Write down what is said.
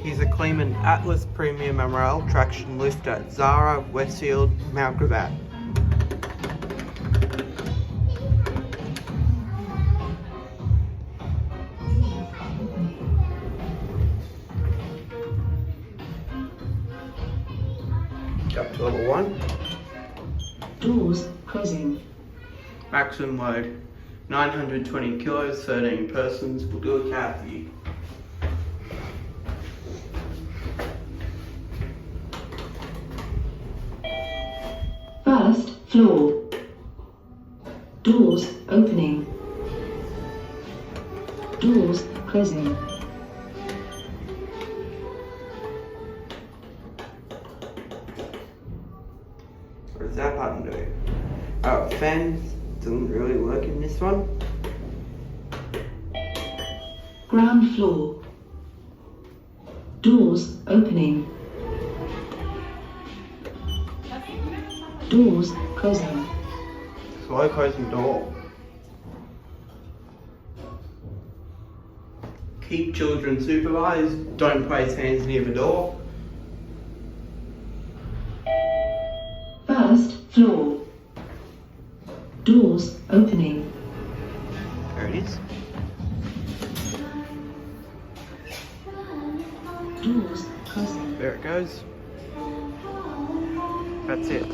Here's a Kleemann Atlas Premium MRL Traction lift at Zara, Westfield, Mount Gravatt. Up to level 1. Doors closing. Maximum load 920 kilos, 13 persons. We'll do a cab view. First floor. Doors opening. Doors closing. What does that button do? Oh, fan doesn't really work in this one. Ground floor. Doors opening. Doors closing. Slow closing door. Keep children supervised. Don't place hands near the door. First floor. Doors opening. There it is. Doors closing. There it goes. That's it.